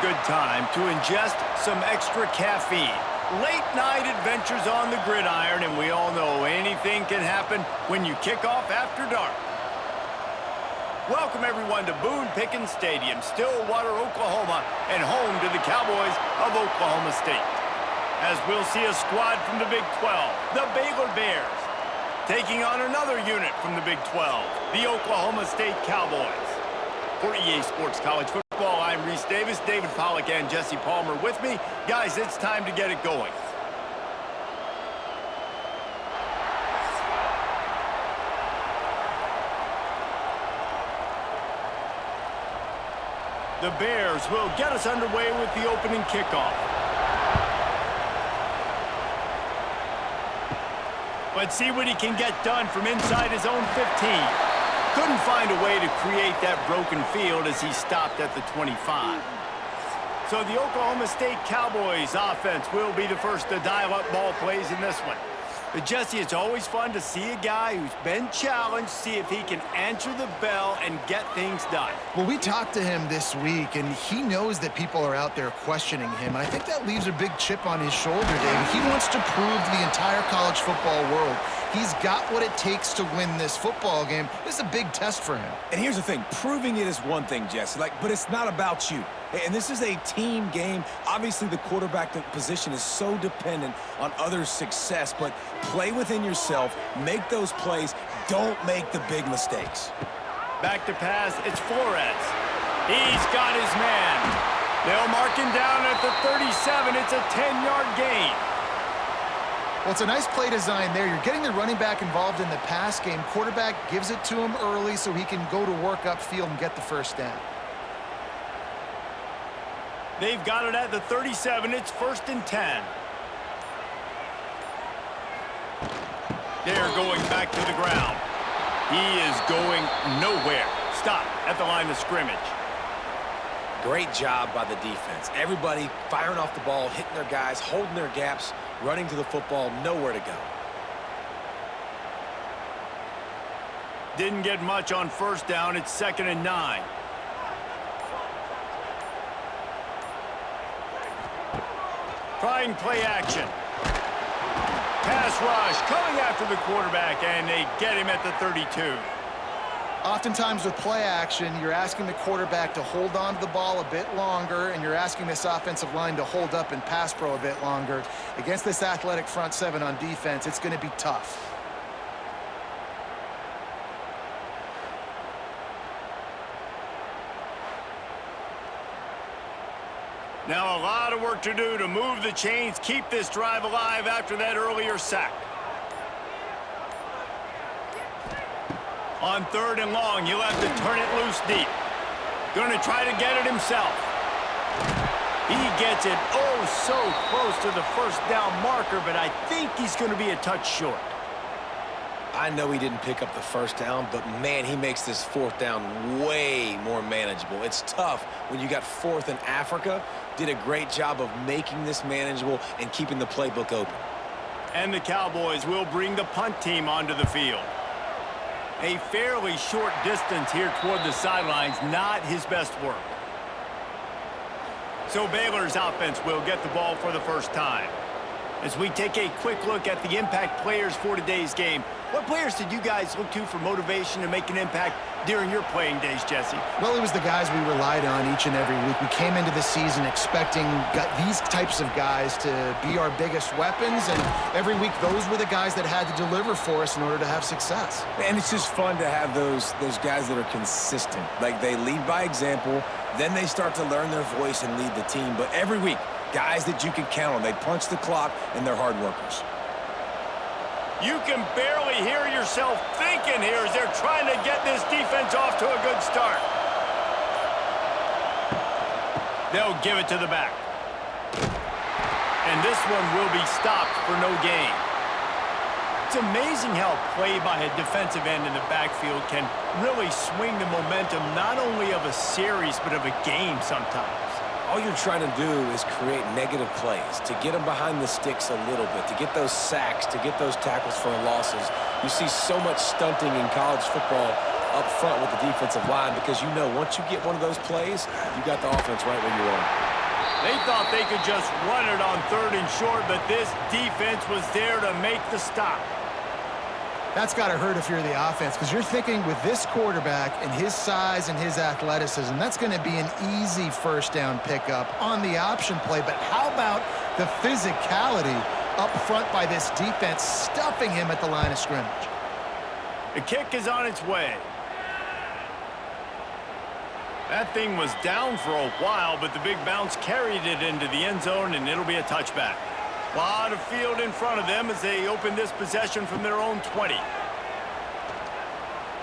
good time to ingest some extra caffeine. Late night adventures on the gridiron, and we all know anything can happen when you kick off after dark. Welcome everyone to Boone Pickens Stadium, Stillwater, Oklahoma, and home to the Cowboys of Oklahoma State. As we'll see a squad from the Big 12, the Baylor Bears, taking on another unit from the Big 12, the Oklahoma State Cowboys. For EA Sports College Football, I'm Reese Davis, David Pollack, and Jesse Palmer with me. Guys, it's time to get it going. The Bears will get us underway with the opening kickoff. Let's see what he can get done from inside his own 15. Couldn't find a way to create that broken field as he stopped at the 25. So the Oklahoma State Cowboys offense will be the first to dial up ball plays in this one. But Jesse, it's always fun to see a guy who's been challenged, see if he can answer the bell and get things done. Well, we talked to him this week, and he knows that people are out there questioning him. I think that leaves a big chip on his shoulder, David. He wants to prove to the entire college football world he's got what it takes to win this football game. This is a big test for him. And here's the thing. Proving it is one thing, Jesse, but it's not about you. And this is a team game. Obviously, the quarterback position is so dependent on others' success, but play within yourself, make those plays, don't make the big mistakes. Back to pass, it's Flores. He's got his man. They'll mark him down at the 37. It's a 10-yard gain. Well, it's a nice play design there. You're getting the running back involved in the pass game. Quarterback gives it to him early so he can go to work upfield and get the first down. They've got it at the 37. It's 1st and 10. They're going back to the ground. He is going nowhere. Stop at the line of scrimmage. Great job by the defense. Everybody firing off the ball, hitting their guys, holding their gaps, running to the football, nowhere to go. Didn't get much on 1st down. It's 2nd and 9. Trying play action. Pass rush coming after the quarterback, and they get him at the 32. Oftentimes with play action, you're asking the quarterback to hold on to the ball a bit longer, and you're asking this offensive line to hold up and pass pro a bit longer. Against this athletic front seven on defense, it's going to be tough. Now a lot of work to do to move the chains, keep this drive alive after that earlier sack. On 3rd and long, he'll have to turn it loose deep. Going to try to get it himself. He gets it so close to the 1st down marker, but I think he's going to be a touch short. I know he didn't pick up the 1st down, but man, he makes this 4th down way more manageable. It's tough when you got 4th in Africa. Did a great job of making this manageable and keeping the playbook open. And the Cowboys will bring the punt team onto the field. A fairly short distance here toward the sidelines, not his best work. So Baylor's offense will get the ball for the first time. As we take a quick look at the impact players for today's game, what players did you guys look to for motivation to make an impact during your playing days, Jesse? Well, it was the guys we relied on each and every week. We came into the season expecting these types of guys to be our biggest weapons, and every week those were the guys that had to deliver for us in order to have success. And it's just fun to have those guys that are consistent. Like, they lead by example, then they start to learn their voice and lead the team. But every week, guys that you can count on. They punch the clock, and they're hard workers. You can barely hear yourself thinking here as they're trying to get this defense off to a good start. They'll give it to the back. And this one will be stopped for no gain. It's amazing how play by a defensive end in the backfield can really swing the momentum not only of a series but of a game sometimes. All you're trying to do is create negative plays, to get them behind the sticks a little bit, to get those sacks, to get those tackles for losses. You see so much stunting in college football up front with the defensive line because you know once you get one of those plays, you got the offense right where you want. They thought they could just run it on 3rd and short, but this defense was there to make the stop. That's got to hurt if you're the offense, because you're thinking with this quarterback and his size and his athleticism, that's going to be an easy first down pickup on the option play. But how about the physicality up front by this defense, stuffing him at the line of scrimmage? The kick is on its way. That thing was down for a while, but the big bounce carried it into the end zone, and it'll be a touchback. A lot of field in front of them as they open this possession from their own 20.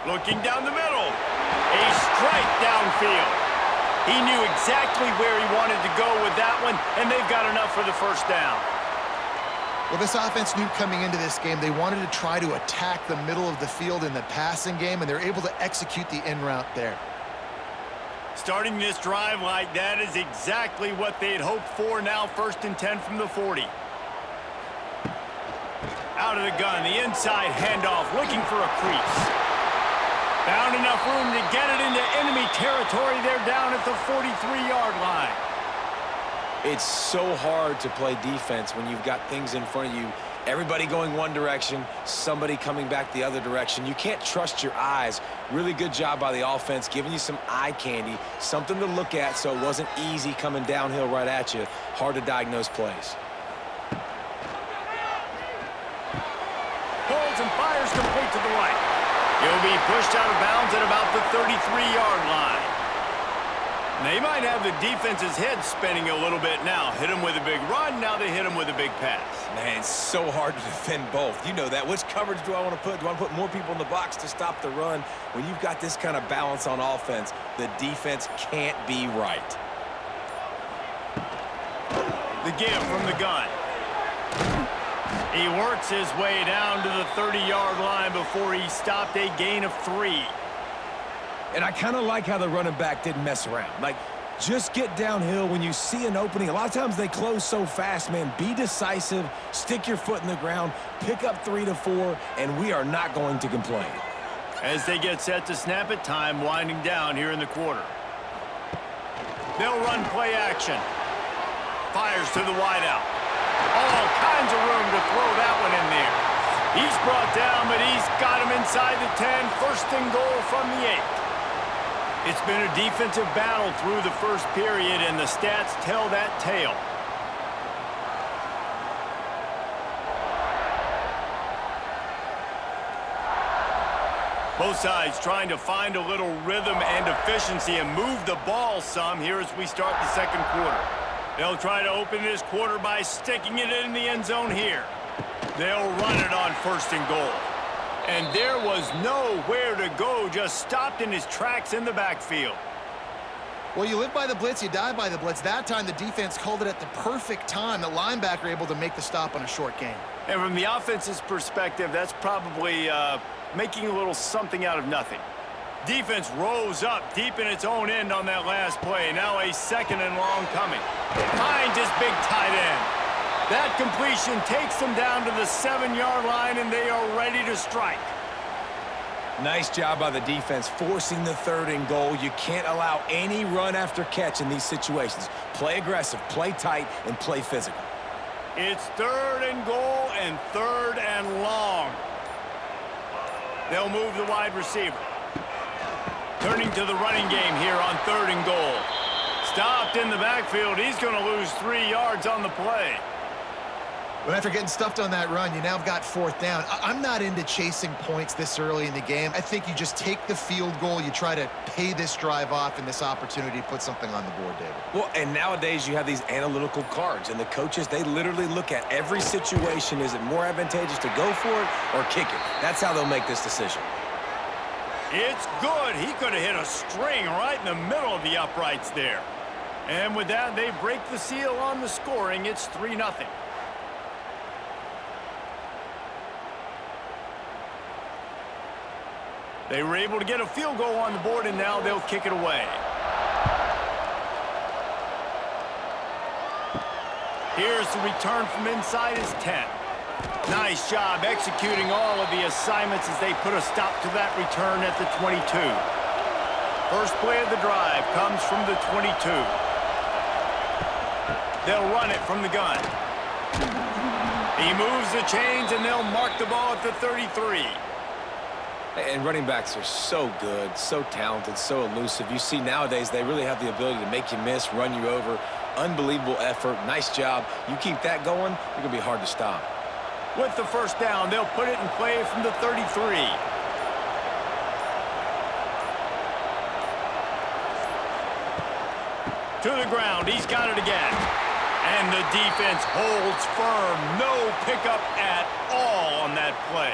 Looking down the middle. A strike downfield. He knew exactly where he wanted to go with that one, and they've got enough for the first down. Well, this offense knew coming into this game they wanted to try to attack the middle of the field in the passing game, and they're able to execute the in route there. Starting this drive like that is exactly what they had hoped for. Now 1st and 10 from the 40. Out of the gun, the inside handoff, looking for a crease. Found enough room to get it into enemy territory. They're down at the 43-yard line. It's so hard to play defense when you've got things in front of you. Everybody going one direction, somebody coming back the other direction. You can't trust your eyes. Really good job by the offense, giving you some eye candy, something to look at so it wasn't easy coming downhill right at you. Hard to diagnose plays. Pulls and fires complete to the right. He'll be pushed out of bounds at about the 33-yard line. They might have the defense's head spinning a little bit now. Hit him with a big run, now they hit him with a big pass. Man, it's so hard to defend both. You know that. Which coverage do I want to put? Do I want to put more people in the box to stop the run? When you've got this kind of balance on offense, the defense can't be right. The give from the gun. He works his way down to the 30-yard line before he stopped, a gain of 3. And I kind of like how the running back didn't mess around. Like, just get downhill when you see an opening. A lot of times they close so fast, man. Be decisive, stick your foot in the ground, pick up 3 to 4, and we are not going to complain. As they get set to snap it, time winding down here in the quarter. They'll run play action. Fires to the wideout. All kinds of room to throw that one in there. He's brought down, but he's got him inside the 10. 1st and goal from the 8. It's been a defensive battle through the first period, and the stats tell that tale. Both sides trying to find a little rhythm and efficiency and move the ball some here as we start the second quarter. They'll try to open this quarter by sticking it in the end zone here. They'll run it on 1st and goal. And there was nowhere to go, just stopped in his tracks in the backfield. Well, you live by the blitz, you die by the blitz. That time the defense called it at the perfect time. The linebacker able to make the stop on a short gain. And from the offense's perspective, that's probably making a little something out of nothing. Defense rose up deep in its own end on that last play. Now a 2nd and long coming. Finds his big tight end. That completion takes them down to the 7-yard line, and they are ready to strike. Nice job by the defense forcing the 3rd and goal. You can't allow any run after catch in these situations. Play aggressive, play tight, and play physical. It's 3rd and goal and 3rd and long. They'll move the wide receiver. Turning to the running game here on 3rd and goal. Stopped in the backfield. He's going to lose 3 yards on the play. But after getting stuffed on that run, you now have got 4th down. I'm not into chasing points this early in the game. I think you just take the field goal, you try to pay this drive off, and this opportunity to put something on the board, David. Well, and nowadays you have these analytical cards, and the coaches, they literally look at every situation. Is it more advantageous to go for it or kick it? That's how they'll make this decision. It's good. He could have hit a string right in the middle of the uprights there. And with that, they break the seal on the scoring. It's 3-0. They were able to get a field goal on the board, and now they'll kick it away. Here's the return from inside his 10. Nice job executing all of the assignments as they put a stop to that return at the 22. First play of the drive comes from the 22. They'll run it from the gun. He moves the chains, and they'll mark the ball at the 33. And running backs are so good, so talented, so elusive. You see nowadays they really have the ability to make you miss, run you over. Unbelievable effort. Nice job. You keep that going, you're going to be hard to stop. With the first down, they'll put it in play from the 33. To the ground. He's got it again. And the defense holds firm. No pickup at all on that play.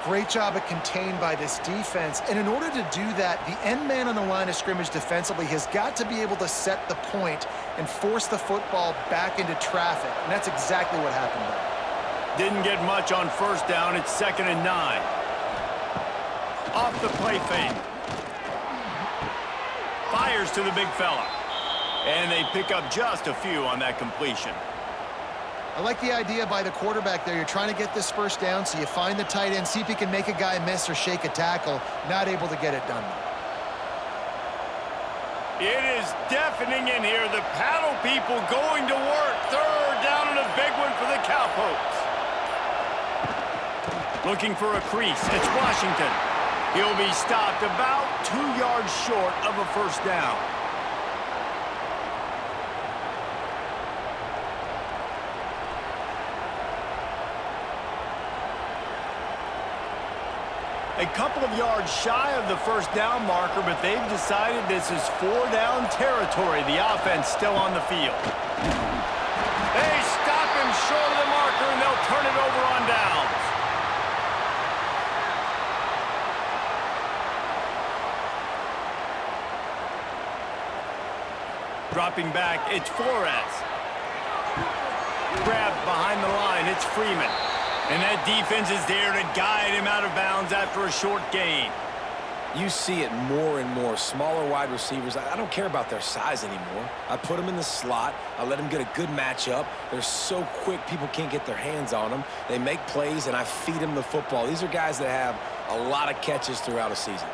Great job at contained by this defense. And in order to do that, the end man on the line of scrimmage defensively has got to be able to set the point and force the football back into traffic. And that's exactly what happened there. Didn't get much on first down. It's 2nd and 9. Off the play fake. Fires to the big fella. And they pick up just a few on that completion. I like the idea by the quarterback there. You're trying to get this first down, so you find the tight end, see if he can make a guy miss or shake a tackle. Not able to get it done. It is deafening in here. The paddle people going to work. 3rd down and a big one for the Cowpokes. Looking for a crease. It's Washington. He'll be stopped about 2 yards short of a first down. A couple of yards shy of the first down marker, but they've decided this is 4-down territory. The offense still on the field. They stop him short of the marker, and they'll turn it over on downs. Dropping back, it's Flores. Grabbed behind the line, it's Freeman. And that defense is there to guide him out of bounds after a short gain. You see it more and more. Smaller wide receivers, I don't care about their size anymore. I put them in the slot. I let them get a good matchup. They're so quick, people can't get their hands on them. They make plays, and I feed them the football. These are guys that have a lot of catches throughout a season.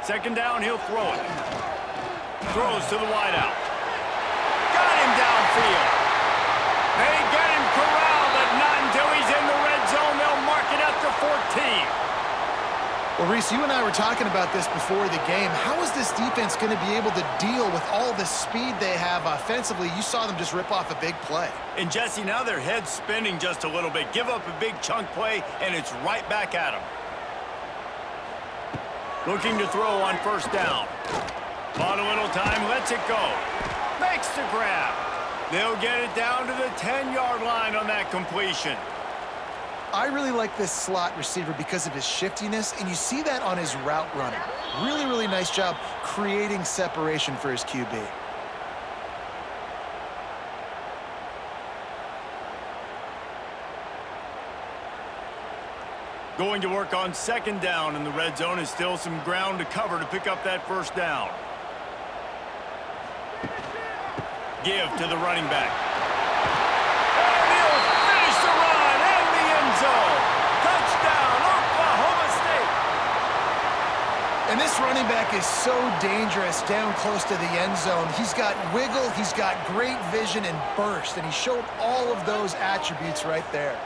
2nd down, he'll throw it. Throws to the wideout. Got him downfield. They get him corralled, but not until he's in the red zone. They'll mark it at the 14. Well, Reese, you and I were talking about this before the game. How is this defense going to be able to deal with all the speed they have offensively? You saw them just rip off a big play. And, Jesse, now their head's spinning just a little bit. Give up a big chunk play, and it's right back at them. Looking to throw on first down. Bought a little time, lets it go. Makes the grab. They'll get it down to the 10-yard line on that completion. I really like this slot receiver because of his shiftiness, and you see that on his route running. Really, really nice job creating separation for his QB. Going to work on 2nd down, and the red zone is still some ground to cover to pick up that first down. Give to the running back. And he'll finish the run in the end zone. Touchdown, Oklahoma State. And this running back is so dangerous down close to the end zone. He's got wiggle, he's got great vision and burst, and he showed all of those attributes right there.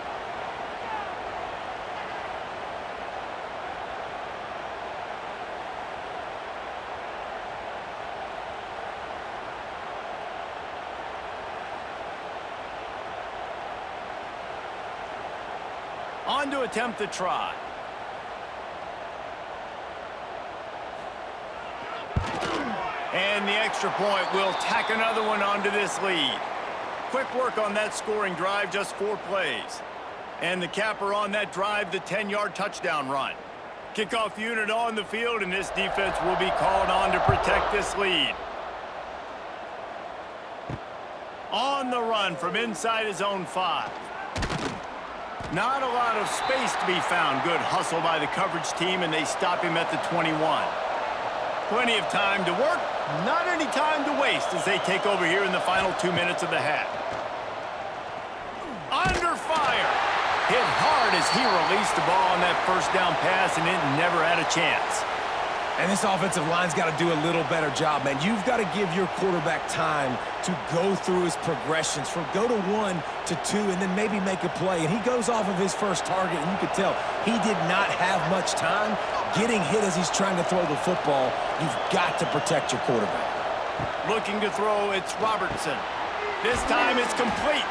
On to attempt the try. And the extra point will tack another one onto this lead. Quick work on that scoring drive, just 4 plays. And the capper on that drive, the 10-yard touchdown run. Kickoff unit on the field, and this defense will be called on to protect this lead. On the run from inside his own 5. Not a lot of space to be found. Good hustle by the coverage team, and they stop him at the 21. Plenty of time to work, not any time to waste as they take over here in the final 2 minutes of the half. Under fire. Hit hard as he released the ball on that first down pass, and it never had a chance. And this offensive line's got to do a little better job, man. You've got to give your quarterback time to go through his progressions from go to 1 to 2 and then maybe make a play. And he goes off of his first target, and you could tell he did not have much time getting hit as he's trying to throw the football. You've got to protect your quarterback. Looking to throw, it's Robertson. This time it's complete.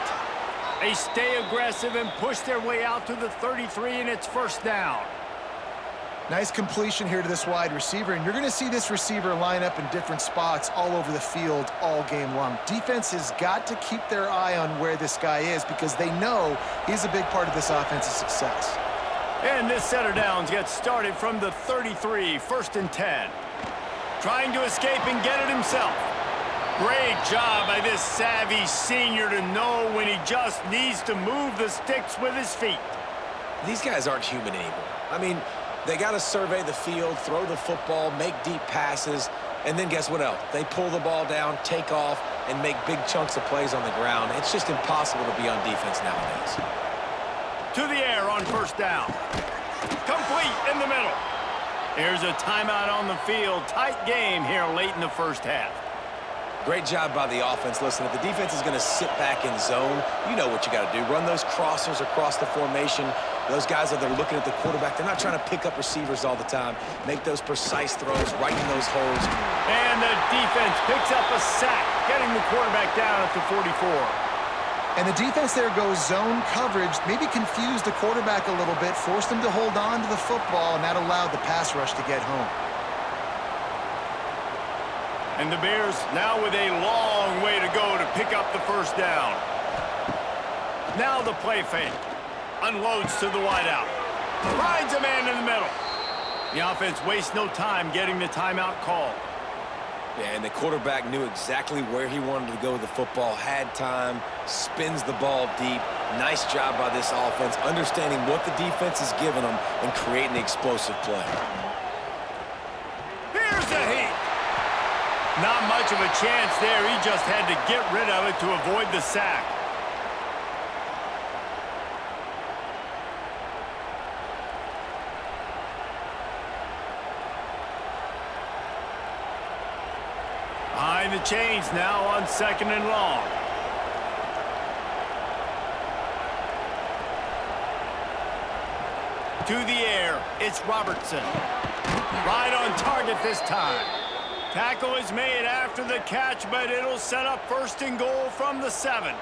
They stay aggressive and push their way out to the 33, and it's first down. Nice completion here to this wide receiver, and you're going to see this receiver line up in different spots all over the field all game long. Defense has got to keep their eye on where this guy is because they know he's a big part of this offense's success. And this set of downs gets started from the 33, first and 10. Trying to escape and get it himself. Great job by this savvy senior to know when he just needs to move the sticks with his feet. These guys aren't human anymore. I mean, they got to survey the field, throw the football, make deep passes, and then guess what else? They pull the ball down, take off, and make big chunks of plays on the ground. It's just impossible to be on defense nowadays. To the air on first down. Complete in the middle. Here's a timeout on the field. Tight game here late in the first half. Great job by the offense. Listen, if the defense is going to sit back in zone, you know what you got to do. Run those crossers across the formation. Those guys that are looking at the quarterback, they're not trying to pick up receivers all the time. Make those precise throws right in those holes. And the defense picks up a sack, getting the quarterback down at the 44. And the defense there goes zone coverage, maybe confused the quarterback a little bit, forced him to hold on to the football, and that allowed the pass rush to get home. And the Bears now with a long way to go to pick up the first down. Now the play fake. Unloads to the wideout. Finds a man in the middle. The offense wastes no time getting the timeout called. Yeah, and the quarterback knew exactly where he wanted to go with the football, had time, spins the ball deep. Nice job by this offense, understanding what the defense is giving them and creating the explosive play. Here's the heat. Not much of a chance there. He just had to get rid of it to avoid the sack. Behind the chains now on second and long. To the air, it's Robertson. Right on target this time. Tackle is made after the catch, but it'll set up first and goal from the 7.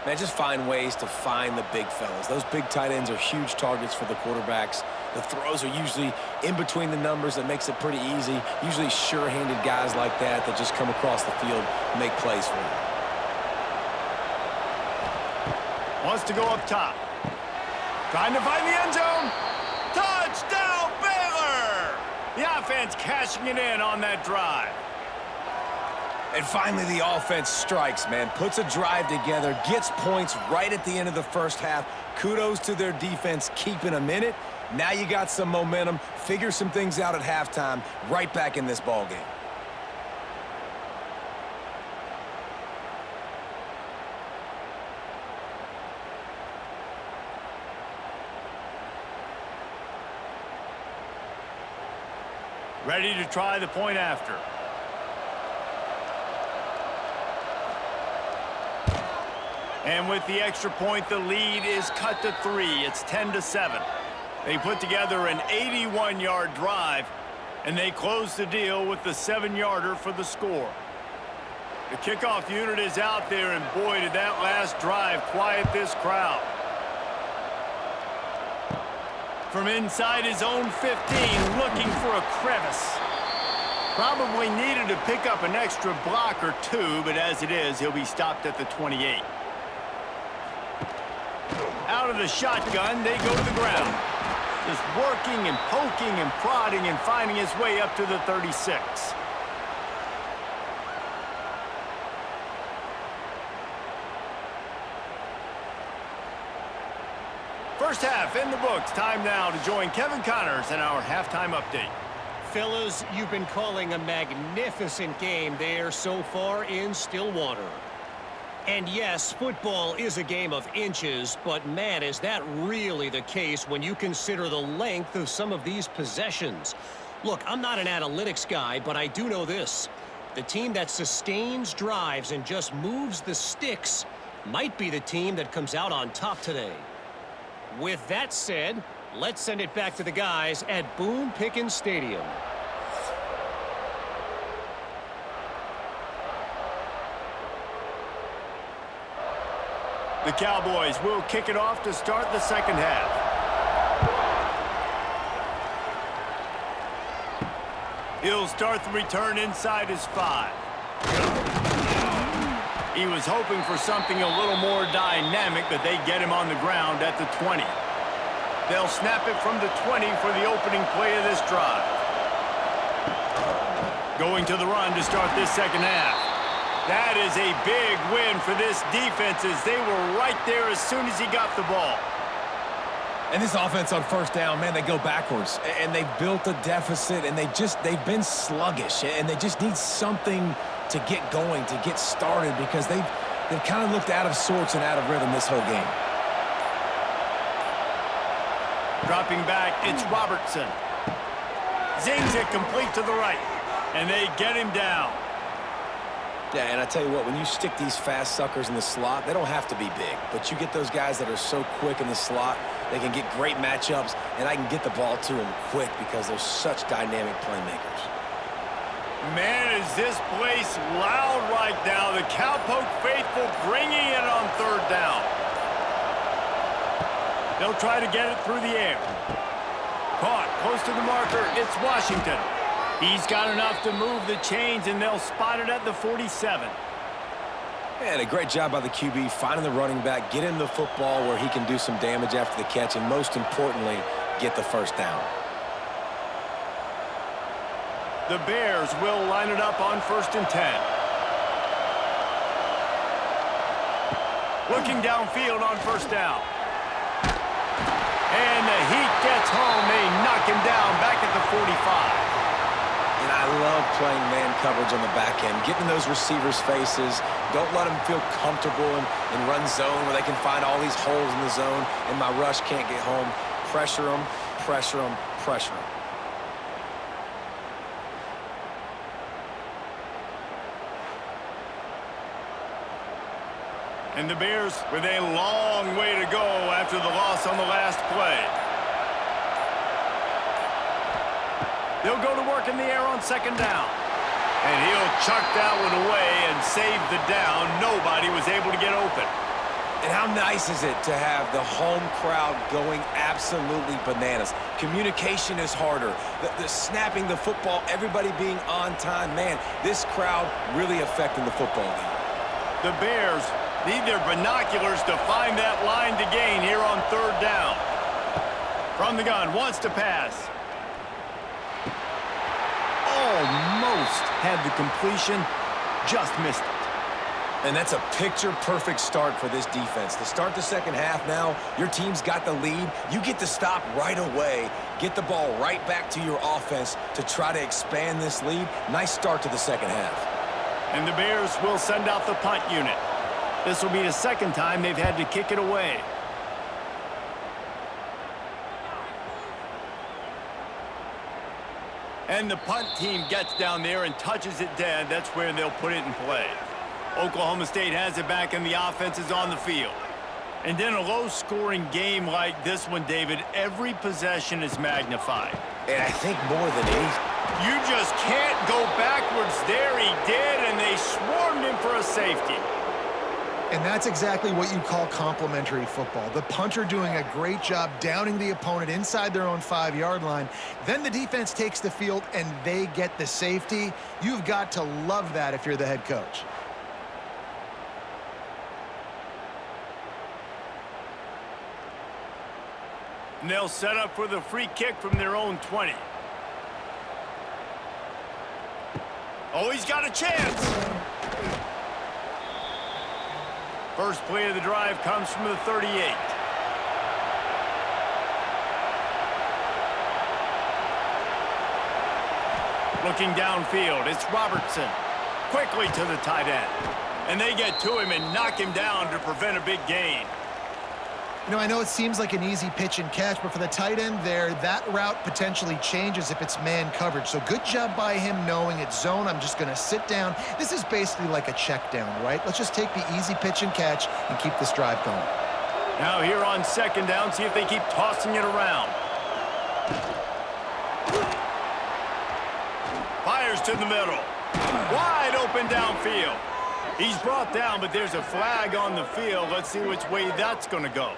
Man, just find ways to find the big fellas. Those big tight ends are huge targets for the quarterbacks. The throws are usually in between the numbers. That makes it pretty easy. Usually sure-handed guys like that just come across the field and make plays for you. Wants to go up top. Trying to find the end zone. Touchdown, Baylor! The offense cashing it in on that drive. And finally, the offense strikes, man. Puts a drive together, gets points right at the end of the first half. Kudos to their defense keeping them in it. Now you got some momentum. Figure some things out at halftime. Right back in this ballgame. Ready to try the point after. And with the extra point, the lead is cut to 3. It's 10-7. They put together an 81-yard drive, and they close the deal with the 7-yarder for the score. The kickoff unit is out there, and boy, did that last drive quiet this crowd. From inside his own 15, looking for a crevice. Probably needed to pick up an extra block or 2, but as it is, he'll be stopped at the 28. Out of the shotgun, they go to the ground. Just working and poking and prodding and finding his way up to the 36. First half in the books. Time now to join Kevin Connors in our halftime update. Fellas, you've been calling a magnificent game there so far in Stillwater. And yes, football is a game of inches, but man, is that really the case when you consider the length of some of these possessions. Look, I'm not an analytics guy, but I do know this. The team that sustains drives and just moves the sticks might be the team that comes out on top today. With that said, let's send it back to the guys at Boone Pickens Stadium. The Cowboys will kick it off to start the second half. He'll start the return inside his 5. He was hoping for something a little more dynamic, but they get him on the ground at the 20. They'll snap it from the 20 for the opening play of this drive. Going to the run to start this second half. That is a big win for this defense as they were right there as soon as he got the ball. And this offense on first down, man, they go backwards. And they've built a deficit, and they've been sluggish. And they just need something to get going, to get started, because they've kind of looked out of sorts and out of rhythm this whole game. Dropping back, it's Robertson. Zings it complete to the right. And they get him down. Yeah, and I tell you what, when you stick these fast suckers in the slot, they don't have to be big. But you get those guys that are so quick in the slot, they can get great matchups, and I can get the ball to them quick because they're such dynamic playmakers. Man, is this place loud right now. The Cowpoke faithful bringing it on third down. They'll try to get it through the air. Caught close to the marker. It's Washington. He's got enough to move the chains, and they'll spot it at the 47. And a great job by the QB finding the running back, get him the football where he can do some damage after the catch, and most importantly, get the first down. The Bears will line it up on 1st and 10. Looking downfield on first down. And the heat gets home. They knock him down back at the 45. And I love playing man coverage on the back end, getting in those receivers' faces. Don't let them feel comfortable in run zone where they can find all these holes in the zone and my rush can't get home. Pressure them, pressure them, pressure them. And the Bears with a long way to go after the loss on the last play. They'll go to work in the air on second down. And he'll chuck that one away and save the down. Nobody was able to get open. And how nice is it to have the home crowd going absolutely bananas? Communication is harder. The snapping the football, everybody being on time. Man, this crowd really affecting the football game. The Bears need their binoculars to find that line to gain here on third down. From the gun, wants to pass. Almost had the completion, just missed it. And that's a picture-perfect start for this defense. To start the second half now, your team's got the lead. You get to stop right away, get the ball right back to your offense to try to expand this lead. Nice start to the second half. And the Bears will send out the punt unit. This will be the second time they've had to kick it away. And the punt team gets down there and touches it dead. That's where they'll put it in play. Oklahoma State has it back and the offense is on the field. And in a low-scoring game like this one, David, every possession is magnified. And I think more than anything, you just can't go backwards there. He did, and they swarmed him for a safety. And that's exactly what you call complimentary football. The punter doing a great job downing the opponent inside their own 5-yard line. Then the defense takes the field, and they get the safety. You've got to love that if you're the head coach. And they'll set up for the free kick from their own 20. Oh, he's got a chance. First play of the drive comes from the 38. Looking downfield, it's Robertson. Quickly to the tight end. And they get to him and knock him down to prevent a big gain. You know, I know it seems like an easy pitch and catch, but for the tight end there, that route potentially changes if it's man coverage. So good job by him knowing it's zone. I'm just going to sit down. This is basically like a check down, right? Let's just take the easy pitch and catch and keep this drive going. Now here on second down, see if they keep tossing it around. Fires to the middle. Wide open downfield. He's brought down, but there's a flag on the field. Let's see which way that's going to go.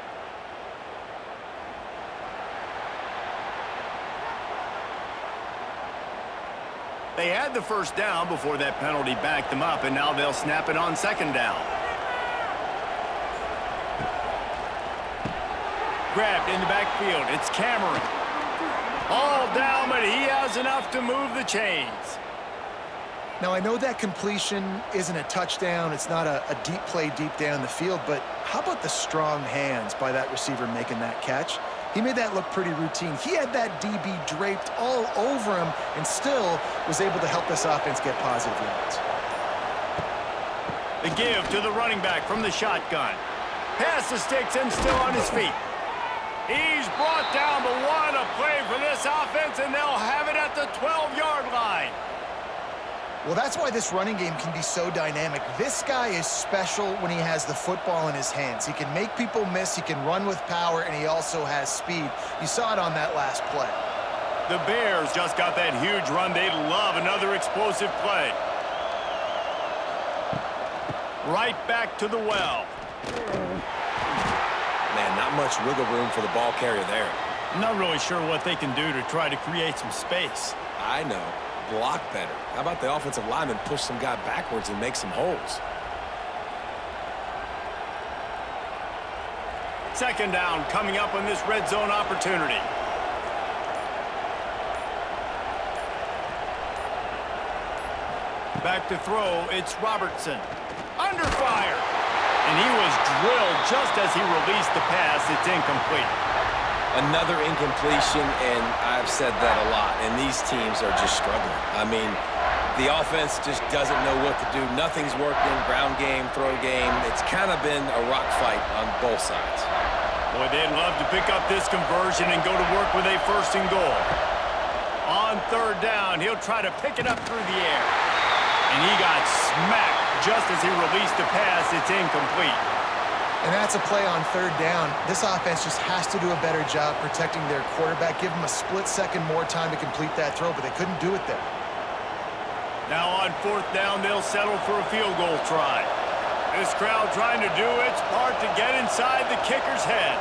They had the first down before that penalty backed them up, and now they'll snap it on second down. Grabbed in the backfield. It's Cameron. All down, but he has enough to move the chains. Now, I know that completion isn't a touchdown. It's not a deep play deep down the field, but how about the strong hands by that receiver making that catch? He made that look pretty routine. He had that DB draped all over him and still was able to help this offense get positive yards. The give to the running back from the shotgun. Pass the sticks and still on his feet. He's brought down, but what a play for this offense, and they'll have it at the 12-yard line. Well, that's why this running game can be so dynamic. This guy is special when he has the football in his hands. He can make people miss, he can run with power, and he also has speed. You saw it on that last play. The Bears just got that huge run. They'd love another explosive play. Right back to the well. Man, not much wiggle room for the ball carrier there. I'm not really sure what they can do to try to create some space. I know. Block better. How about the offensive lineman push some guy backwards and make some holes? Second down coming up on this red zone opportunity. Back to throw, it's Robertson. Under fire. And he was drilled just as he released the pass. It's incomplete. Another incompletion, and I've said that a lot, and these teams are just struggling. I mean, the offense just doesn't know what to do. Nothing's working, ground game, throw game. It's kind of been a rock fight on both sides. Boy, they'd love to pick up this conversion and go to work with a first and goal. On third down, he'll try to pick it up through the air. And he got smacked just as he released the pass. It's incomplete. And that's a play on third down. This offense just has to do a better job protecting their quarterback. Give them a split second more time to complete that throw, but they couldn't do it there. Now on fourth down, they'll settle for a field goal try. This crowd trying to do its part to get inside the kicker's head.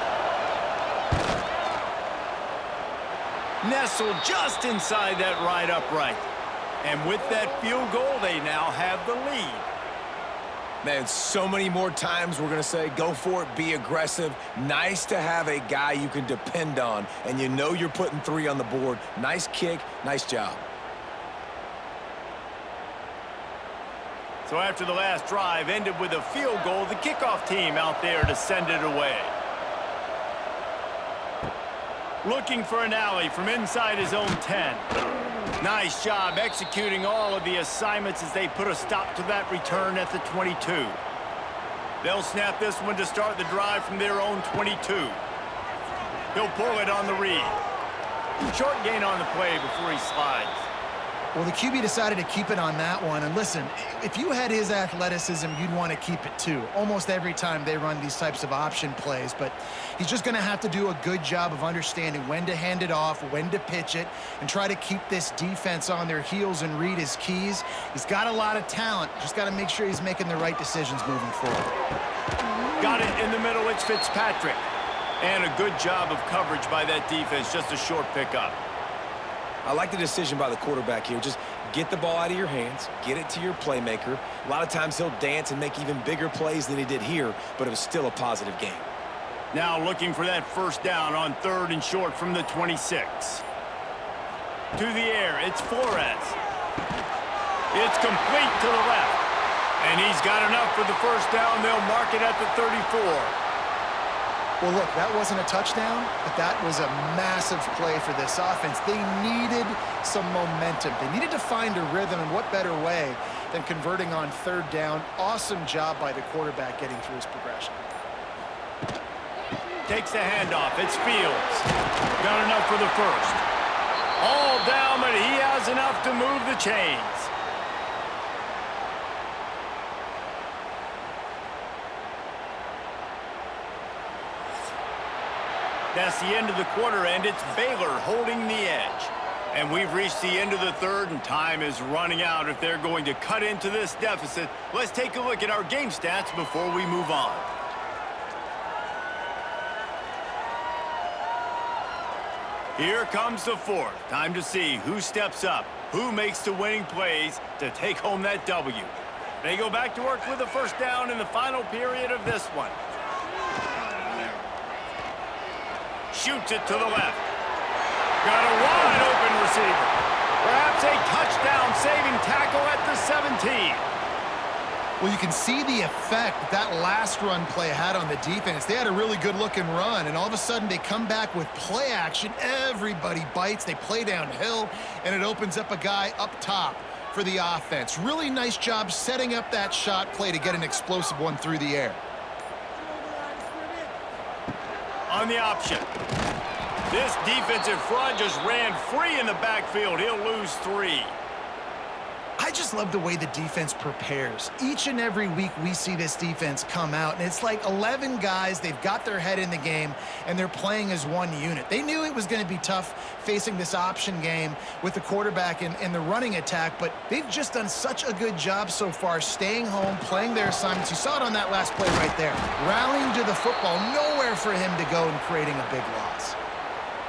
Nestled just inside that right upright. And with that field goal, they now have the lead. Man, so many more times we're going to say, go for it, be aggressive. Nice to have a guy you can depend on, and you know you're putting 3 on the board. Nice kick, nice job. So after the last drive ended with a field goal, the kickoff team out there to send it away. Looking for an alley from inside his own 10. Nice job executing all of the assignments as they put a stop to that return at the 22. They'll snap this one to start the drive from their own 22. He'll pull it on the read. Short gain on the play before he slides. Well, the QB decided to keep it on that one. And listen, if you had his athleticism, you'd want to keep it too. Almost every time they run these types of option plays. But he's just going to have to do a good job of understanding when to hand it off, when to pitch it, and try to keep this defense on their heels and read his keys. He's got a lot of talent. Just got to make sure he's making the right decisions moving forward. Got it in the middle. It's Fitzpatrick. And a good job of coverage by that defense. Just a short pickup. I like the decision by the quarterback here. Just get the ball out of your hands, get it to your playmaker. A lot of times he'll dance and make even bigger plays than he did here, but it was still a positive game. Now looking for that first down on third and short from the 26. To the air, it's Flores. It's complete to the left. And he's got enough for the first down. They'll mark it at the 34. Well, look, that wasn't a touchdown, but that was a massive play for this offense. They needed some momentum. They needed to find a rhythm, and what better way than converting on third down. Awesome job by the quarterback getting through his progression. takes the handoff. It's Fields. Got enough for the first. All down, but he has enough to move the chains. That's the end of the quarter, and it's Baylor holding the edge. And we've reached the end of the third, and time is running out if they're going to cut into this deficit. Let's take a look at our game stats before we move on. Here comes the fourth. Time to see who steps up, who makes the winning plays to take home that W. They go back to work with a first down in the final period of this one. Shoots it to the left. Got a wide open receiver. Perhaps a touchdown-saving tackle at the 17. Well, you can see the effect that last run play had on the defense. They had a really good-looking run, and all of a sudden they come back with play action. Everybody bites. They play downhill, and it opens up a guy up top for the offense. Really nice job setting up that shot play to get an explosive one through the air. On the option. This defensive front just ran free in the backfield. He'll lose 3. I just love the way the defense prepares. Each and every week we see this defense come out, and it's like 11 guys. They've got their head in the game, and they're playing as one unit. They knew it was going to be tough facing this option game with the quarterback and the running attack, but they've just done such a good job so far staying home, playing their assignments. You saw it on that last play right there. Rallying to the football, nowhere for him to go and creating a big loss.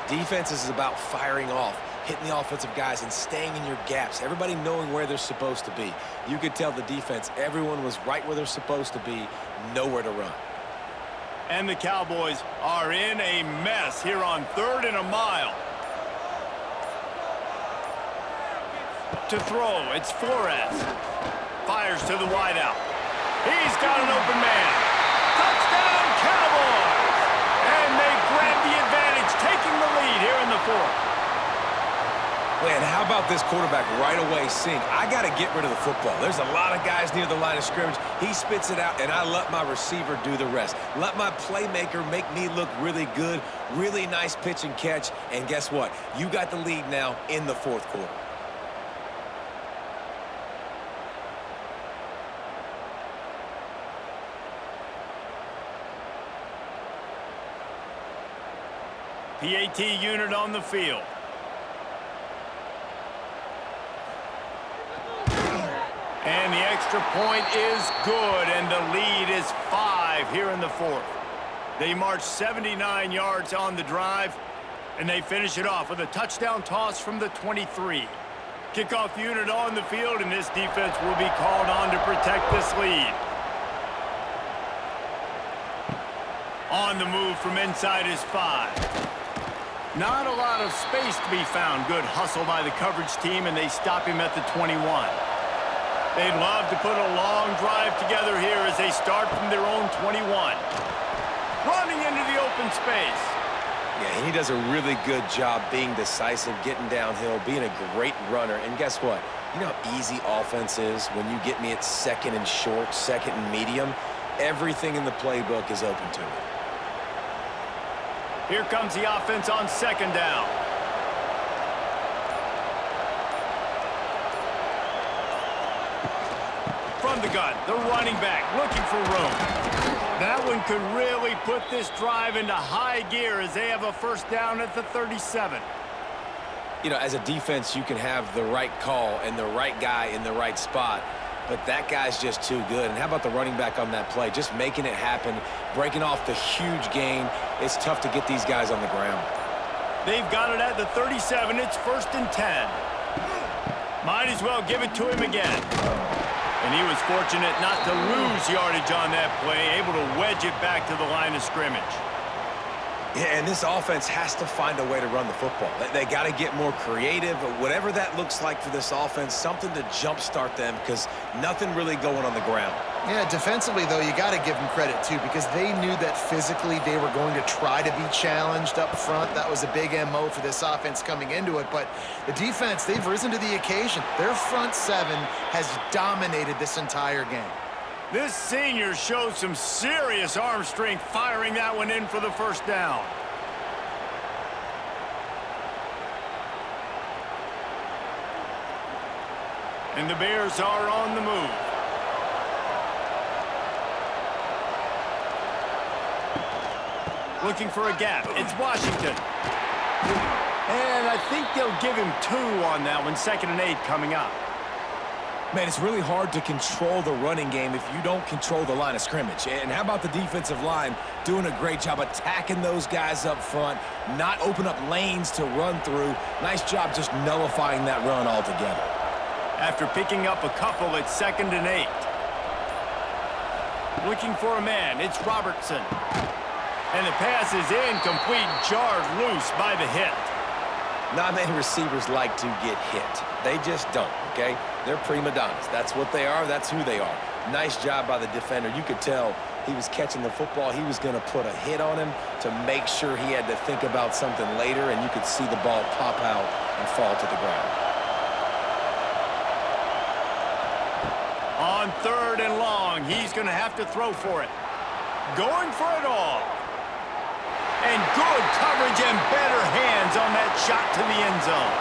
Defense is about firing off, hitting the offensive guys and staying in your gaps, everybody knowing where they're supposed to be. You could tell the defense, everyone was right where they're supposed to be, nowhere to run. And the Cowboys are in a mess here on 3rd and a mile. To throw, it's Flores. Fires to the wideout. He's got an open man. Touchdown, Cowboys! And they grab the advantage, taking the lead here in the 4th. Man, how about this quarterback right away seeing, I got to get rid of the football. There's a lot of guys near the line of scrimmage. He spits it out, and I let my receiver do the rest. Let my playmaker make me look really good, really nice pitch and catch, and guess what? You got the lead now in the 4th quarter. PAT unit on the field. And the extra point is good, and the lead is 5 here in the 4th. They march 79 yards on the drive, and they finish it off with a touchdown toss from the 23. Kickoff unit on the field, and this defense will be called on to protect this lead. On the move from inside is 5. Not a lot of space to be found. Good hustle by the coverage team, and they stop him at the 21. They'd love to put a long drive together here as they start from their own 21. Running into the open space. Yeah, he does a really good job being decisive, getting downhill, being a great runner. And guess what? You know how easy offense is when you get me at 2nd and short, 2nd and medium? Everything in the playbook is open to me. Here comes the offense on 2nd down. From the gun, the running back looking for room. That one could really put this drive into high gear as they have a first down at the 37. You know, as a defense, you can have the right call and the right guy in the right spot, but that guy's just too good. And how about the running back on that play? Just making it happen, breaking off the huge gain. It's tough to get these guys on the ground. They've got it at the 37. It's 1st and 10. Might as well give it to him again. And he was fortunate not to lose yardage on that play, able to wedge it back to the line of scrimmage. Yeah, and this offense has to find a way to run the football. They got to get more creative, whatever that looks like for this offense, something to jumpstart them because nothing really going on the ground. Yeah, defensively, though, you got to give them credit, too, because they knew that physically they were going to try to be challenged up front. That was a big MO for this offense coming into it. But the defense, they've risen to the occasion. Their front 7 has dominated this entire game. This senior showed some serious arm strength firing that one in for the first down. And the Bears are on the move. Looking for a gap. It's Washington. And I think they'll give him 2 on that one. 2nd and 8 coming up. Man, it's really hard to control the running game if you don't control the line of scrimmage. And how about the defensive line doing a great job attacking those guys up front, not open up lanes to run through. Nice job just nullifying that run altogether. After picking up a couple, it's 2nd and 8. Looking for a man. It's Robertson. And the pass is incomplete, jarred loose by the hit. Not many receivers like to get hit. They just don't, okay? They're prima donnas. That's what they are. That's who they are. Nice job by the defender. You could tell he was catching the football. He was going to put a hit on him to make sure he had to think about something later, and you could see the ball pop out and fall to the ground. On 3rd and long, he's going to have to throw for it. Going for it all. And good coverage and better hands on that shot to the end zone.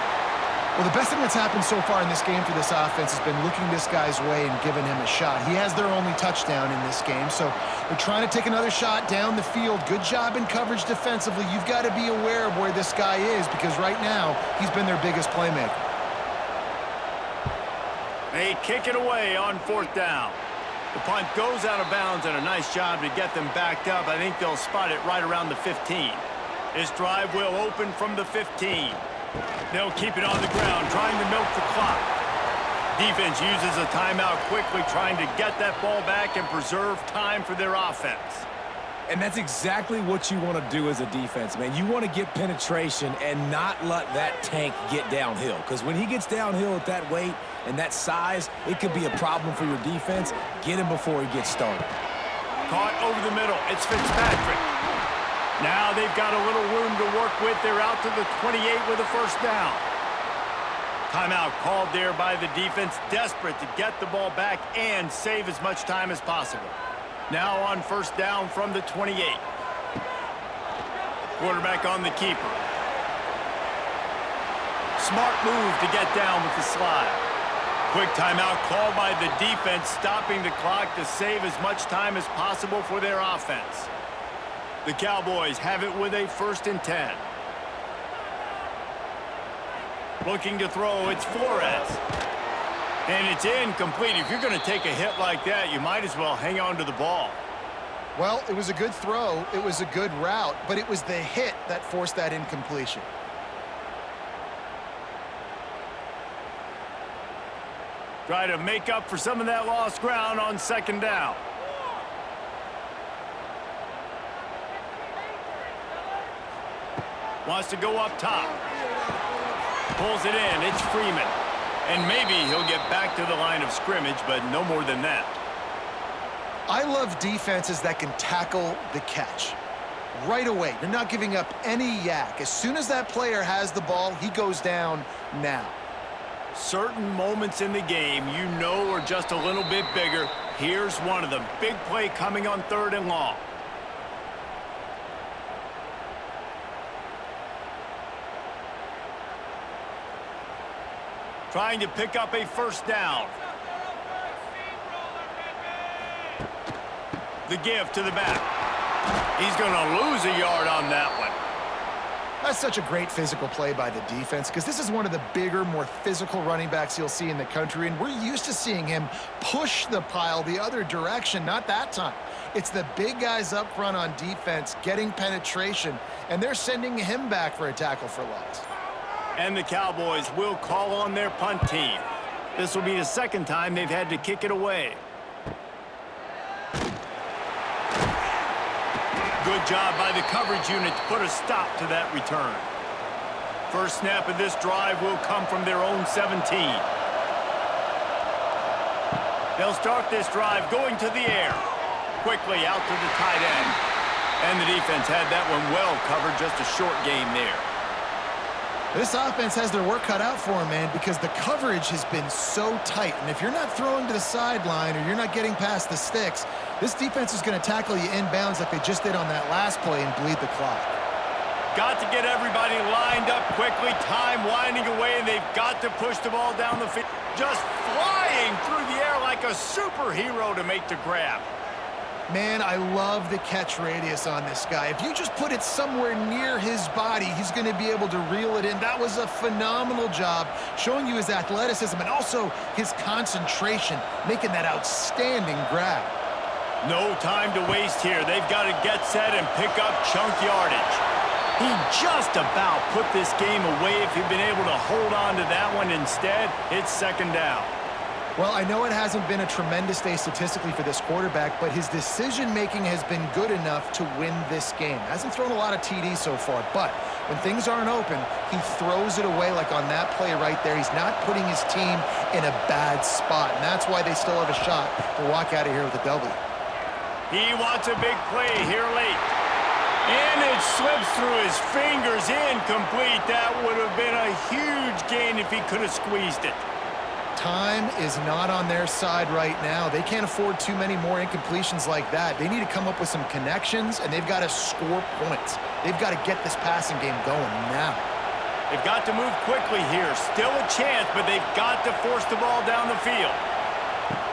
Well, the best thing that's happened so far in this game for this offense has been looking this guy's way and giving him a shot. He has their only touchdown in this game, so they're trying to take another shot down the field. Good job in coverage defensively. You've got to be aware of where this guy is because right now he's been their biggest playmaker. They kick it away on 4th down. The punt goes out of bounds, and a nice job to get them backed up. I think they'll spot it right around the 15. This drive will open from the 15. They'll keep it on the ground, trying to milk the clock. Defense uses a timeout quickly, trying to get that ball back and preserve time for their offense. And that's exactly what you want to do as a defense, man. You want to get penetration and not let that tank get downhill. Because when he gets downhill at that weight and that size, it could be a problem for your defense. Get him before he gets started. Caught over the middle. It's Fitzpatrick. Now they've got a little room to work with. They're out to the 28 with a first down. Timeout called there by the defense, desperate to get the ball back and save as much time as possible. Now on first down from the 28. Quarterback on the keeper. Smart move to get down with the slide. Quick timeout called by the defense, stopping the clock to save as much time as possible for their offense. The Cowboys have it with a 1st and 10. Looking to throw, it's Flores. And it's incomplete. If you're going to take a hit like that, you might as well hang on to the ball. Well, it was a good throw. It was a good route, but it was the hit that forced that incompletion. Try to make up for some of that lost ground on 2nd down. Wants to go up top. Pulls it in. It's Freeman. And maybe he'll get back to the line of scrimmage, but no more than that. I love defenses that can tackle the catch. Right away, they're not giving up any yak. As soon as that player has the ball, he goes down now. Certain moments in the game you know are just a little bit bigger. Here's one of them. Big play coming on 3rd and long. Trying to pick up a first down. The give to the back. He's going to lose a yard on that one. That's such a great physical play by the defense because this is one of the bigger, more physical running backs you'll see in the country, and we're used to seeing him push the pile the other direction, not that time. It's the big guys up front on defense getting penetration, and they're sending him back for a tackle for loss. And the Cowboys will call on their punt team. This will be the 2nd time they've had to kick it away. Good job by the coverage unit to put a stop to that return. First snap of this drive will come from their own 17. They'll start this drive going to the air. Quickly out to the tight end. And the defense had that one well covered, just a short gain there. This offense has their work cut out for them, man, because the coverage has been so tight. And if you're not throwing to the sideline or you're not getting past the sticks, this defense is going to tackle you inbounds like they just did on that last play and bleed the clock. Got to get everybody lined up quickly. Time winding away, and they've got to push the ball down the field. Just flying through the air like a superhero to make the grab. Man, I love the catch radius on this guy. If you just put it somewhere near his body, he's going to be able to reel it in. That was a phenomenal job, showing you his athleticism and also his concentration, making that outstanding grab. No time to waste here. They've got to get set and pick up chunk yardage. He just about put this game away if he'd been able to hold on to that one. Instead, it's second down. Well, I know it hasn't been a tremendous day statistically for this quarterback, but his decision-making has been good enough to win this game. Hasn't thrown a lot of TDs so far, but when things aren't open, he throws it away like on that play right there. He's not putting his team in a bad spot, and that's why they still have a shot to walk out of here with a W. He wants a big play here late. And it slips through his fingers, incomplete. That would have been a huge gain if he could have squeezed it. Time is not on their side right now. They can't afford too many more incompletions like that. They need to come up with some connections, and they've got to score points. They've got to get this passing game going now. They've got to move quickly here. Still a chance, but they've got to force the ball down the field.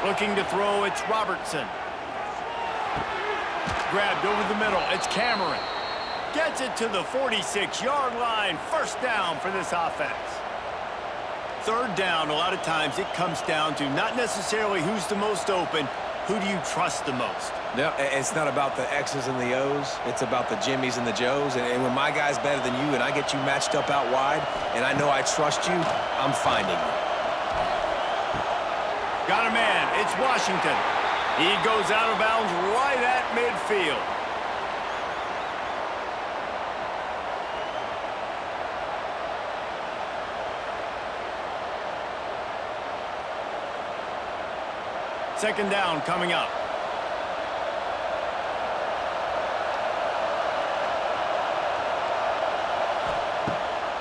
Looking to throw, it's Robertson. Grabbed over the middle, it's Cameron. Gets it to the 46-yard line. First down for this offense. Third down, a lot of times it comes down to not necessarily who's the most open, who do you trust the most? No, it's not about the X's and the O's. It's about the Jimmys and the Joes. And when my guy's better than you and I get you matched up out wide and I know I trust you, I'm finding you. Got a man. It's Washington. He goes out of bounds right at midfield. Second down coming up.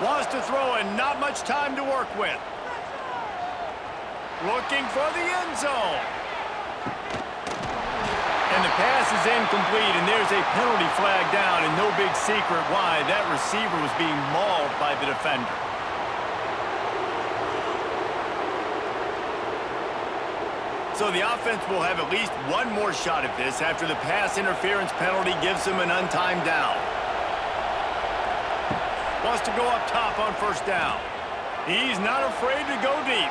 Wants to throw and not much time to work with. Looking for the end zone. And the pass is incomplete, and there's a penalty flag down, and no big secret why. That receiver was being mauled by the defender. So the offense will have at least one more shot at this after the pass interference penalty gives them an untimed down. Wants to go up top on first down. He's not afraid to go deep.